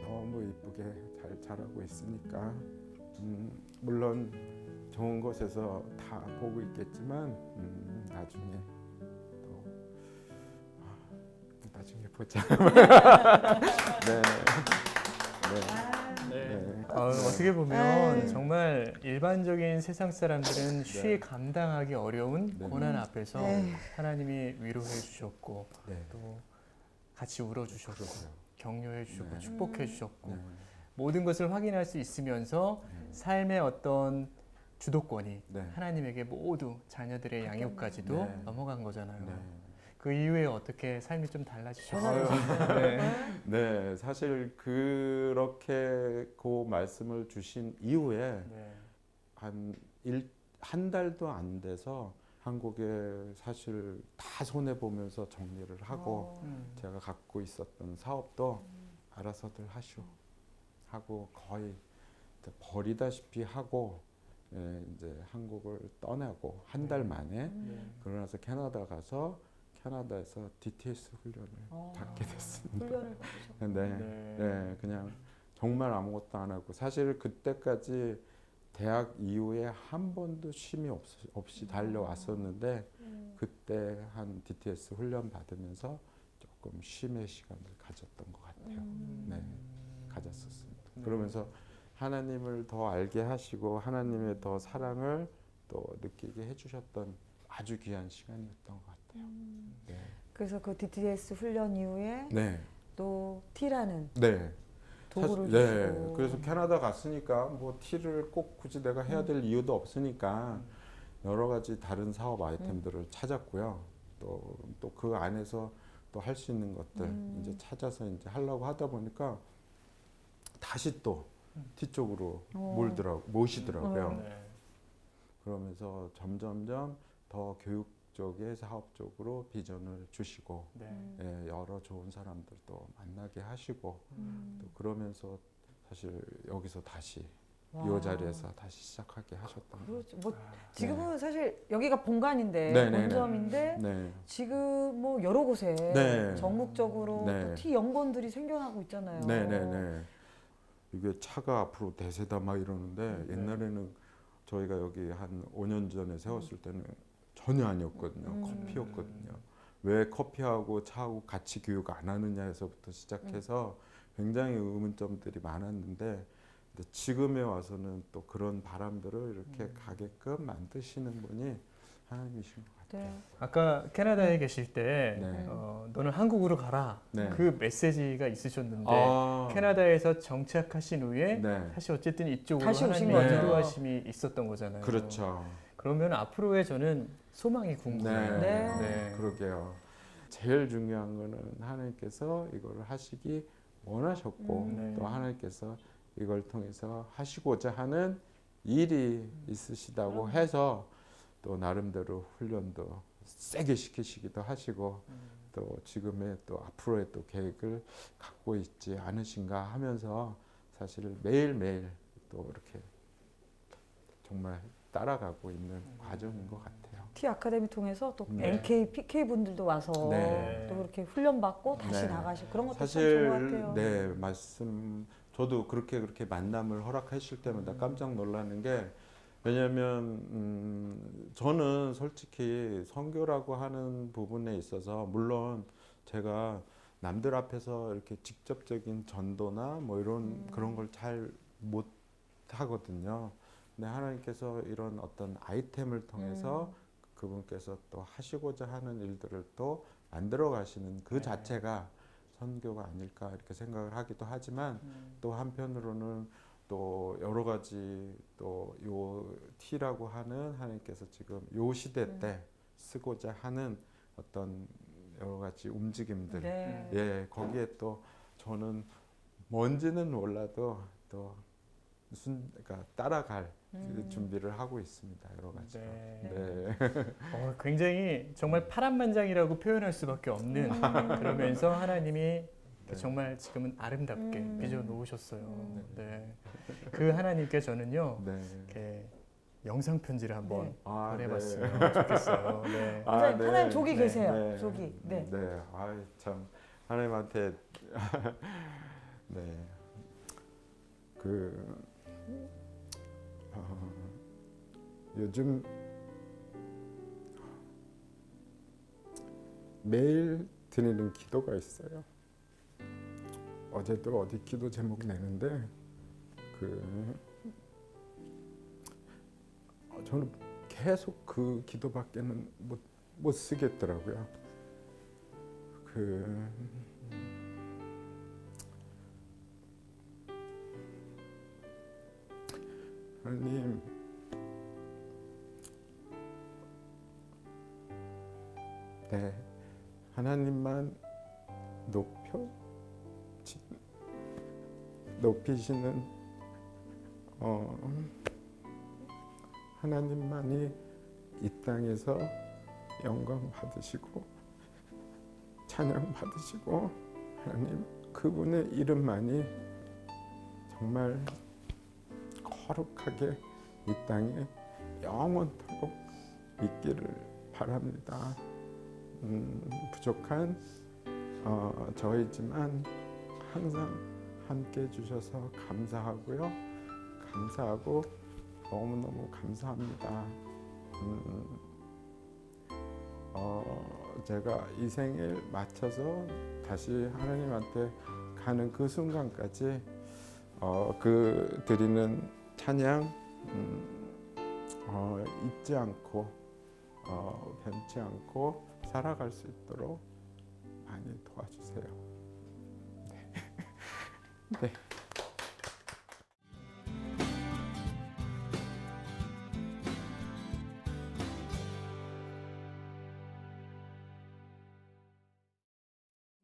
너무 이쁘게 잘 자라고 있으니까 물론 좋은 곳에서 다 보고 있겠지만 나중에 또 나중에 보자. 네. 네. 어떻게 보면 네. 정말 일반적인 세상 사람들은 쉬이 감당하기 어려운 네. 고난 앞에서 네. 하나님이 위로해 주셨고 네. 또 같이 울어 주셨고 그렇죠. 격려해 주셨고 네. 축복해 주셨고 네. 모든 것을 확인할 수 있으면서 삶의 어떤 주도권이 네. 하나님에게 모두 자녀들의 양육까지도 네. 넘어간 거잖아요. 네. 그 이후에 어떻게 삶이 좀 달라지셨어요? 전화를 네. 네, 사실 그렇게 그 말씀을 주신 이후에 네. 한 달도 안 돼서 한국에 사실 다 손해 보면서 정리를 하고 제가 갖고 있었던 사업도 알아서들 하고 거의 버리다시피 하고 이제 한국을 떠나고 한 달 만에 네. 그러고 나서 캐나다 가서 캐나다에서 DTS 훈련을 받게 됐습니다. 훈련을 받으셨고. 네, 그냥 정말 아무것도 안 하고 사실 그때까지 대학 이후에 한 번도 쉼이 없이 달려왔었는데 그때 한 DTS 훈련 받으면서 조금 쉼의 시간을 가졌던 것 같아요. 네, 가졌었습니다. 그러면서 하나님을 더 알게 하시고 하나님의 더 사랑을 또 느끼게 해주셨던 아주 귀한 시간이었던 것 같아요. 네. 그래서 그 DTS 훈련 이후에 네. 또 T라는 네. 도구를 네. 주시고. 그래서 캐나다 갔으니까 뭐 T를 꼭 굳이 내가 해야 될 이유도 없으니까 여러 가지 다른 사업 아이템들을 찾았고요. 또 그 안에서 또 할 수 있는 것들 이제 찾아서 이제 하려고 하다 보니까 다시 또 T 쪽으로 모시더라고요. 네. 그러면서 점점점 더 교육 쪽의 사업 쪽으로 비전을 주시고 네. 여러 좋은 사람들도 만나게 하시고 또 그러면서 사실 여기서 다시 와. 이 자리에서 다시 시작하게 하셨던 거예요. 그렇죠. 뭐 지금은 사실 여기가 본관인데 네네네. 본점인데 네. 지금 뭐 여러 곳에 네. 전국적으로 네. 또 티 연구원들이 생겨나고 있잖아요. 네네네. 이게 차가 앞으로 대세다 막 이러는데 네. 옛날에는 저희가 여기 한 5년 전에 세웠을 때는 전혀 아니었거든요. 커피였거든요. 왜 커피하고 차하고 같이 교육 안 하느냐에서부터 시작해서 굉장히 의문점들이 많았는데 근데 지금에 와서는 또 그런 바람들을 이렇게 가게끔 만드시는 분이 하나님이신 것 같아요. 네. 아까 캐나다에 계실 때 네. 너는 한국으로 가라. 네. 그 메시지가 있으셨는데 아, 캐나다에서 정착하신 후에 네. 사실 어쨌든 이쪽으로 다시 오신 하나님의 거죠. 인도하심이 있었던 거잖아요. 그렇죠. 그러면 앞으로의 저는 소망이 궁금해요. 네. 네. 그러게요. 제일 중요한 거는 하나님께서 이걸 하시기 원하셨고 네. 또 하나님께서 이걸 통해서 하시고자 하는 일이 있으시다고 해서 또 나름대로 훈련도 세게 시키시기도 하시고 또 지금의 또 앞으로의 또 계획을 갖고 있지 않으신가 하면서 사실 매일매일 또 이렇게 정말 따라가고 있는 과정인 것 같아요. 티 아카데미 통해서 또 네. NK, PK 분들도 와서 네. 또 그렇게 훈련 받고 다시 네. 나가시고 그런 것도 참 사실 좋은 것 같아요. 네 말씀 저도 그렇게 만남을 허락하실 때마다 깜짝 놀라는 게 왜냐하면 저는 솔직히 선교라고 하는 부분에 있어서 물론 제가 남들 앞에서 이렇게 직접적인 전도나 뭐 이런 그런 걸 잘 못 하거든요. 근데 하나님께서 이런 어떤 아이템을 통해서 그분께서 또 하시고자 하는 일들을 또 만들어 가시는 그 네. 자체가 선교가 아닐까 이렇게 생각을 하기도 하지만 또 한편으로는 또 여러 가지 또 요 T라고 하는 하나님께서 지금 요 시대 때 쓰고자 하는 어떤 여러 가지 움직임들 네. 예 거기에 또 저는 뭔지는 몰라도 또 그러니까 따라갈 준비를 하고 있습니다 여러 가지. 네. 네. 굉장히 정말 파란만장이라고 표현할 수밖에 없는 그러면서 하나님이 정말 지금은 아름답게 빚어 놓으셨어요. 네. 그 하나님께 저는요 네. 이렇게 영상 편지를 한번 네. 아, 보내봤으면 좋겠어요. 네. 원장님, 하나님 조기 네. 계세요. 네. 조기. 네. 네. 아, 참 하나님한테 네. 요즘 매일 드리는 기도가 있어요. 어제도 어디 기도 제목 내는데 저는 계속 그 기도밖에는 못 쓰겠더라고요. 하나님, 네, 하나님만 높이시는 하나님만이 이 땅에서 영광 받으시고 찬양 받으시고 하나님 그분의 이름만이 정말 거룩하게 이 땅에 영원토록 있기를 바랍니다. 부족한 저이지만 항상 함께 해주셔서 감사하고요. 감사하고 너무너무 감사합니다. 제가 이 생일 마쳐서 다시 하나님한테 가는 그 순간까지 그 드리는 찬양 잊지 않고 변치 않고 살아갈 수 있도록 많이 도와주세요. 네. 네.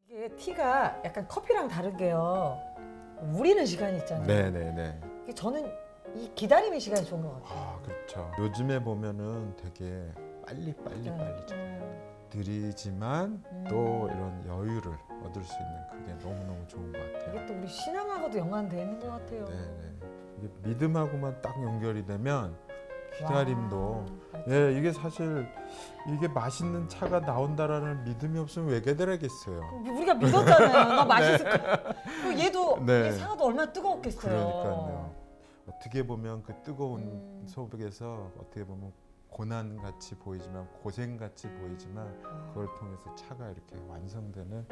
이게 티가 약간 커피랑 다르게요. 우리는 시간이 있잖아요. 네네네. 이게 저는 이 기다림의 시간이 좋은 것 같아요. 아 그렇죠. 요즘에 보면은 되게 빨리 느리지만 또 이런 여유를 얻을 수 있는 그게 너무너무 좋은 것 같아요. 이게 또 우리 신앙하고도 연관되어 있는 것 같아요. 네네. 이게 믿음하고만 딱 연결이 되면 기다림도 와, 예, 이게 사실 이게 맛있는 차가 나온다라는 믿음이 없으면 왜 기다리겠어요. 우리가 믿었잖아요. 나 맛있을 거. 그리고 얘도 네. 이 사과도 얼마나 뜨거웠겠어요. 그러니까요. 어떻게 보면 그 뜨거운 음. 속에서 어떻게 보면 고난 같이 보이지만 고생 같이 보이지만 그걸 통해서 차가 이렇게 완성되는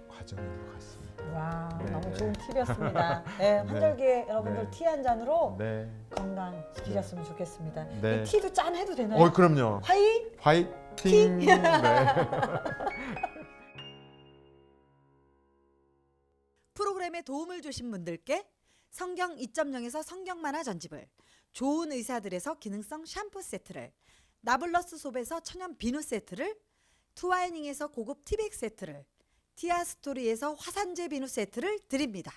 과정인 것 같습니다. 와, 네. 너무 좋은 팁이었습니다. 네, 환절기에 여러분들 네. 티 한 잔으로 네. 건강 지키셨으면 좋겠습니다. 네. 이 티도 짠 해도 되나요? 그럼요. 화이? 화이팅. 네. 프로그램에 도움을 주신 분들께 성경 2.0에서 성경 만화 전집을, 좋은 의사들에서 기능성 샴푸 세트를, 나블러스 솝에서 천연 비누 세트를, 투와이닝에서 고급 티백 세트를, 티아 스토리에서 화산재 비누 세트를 드립니다.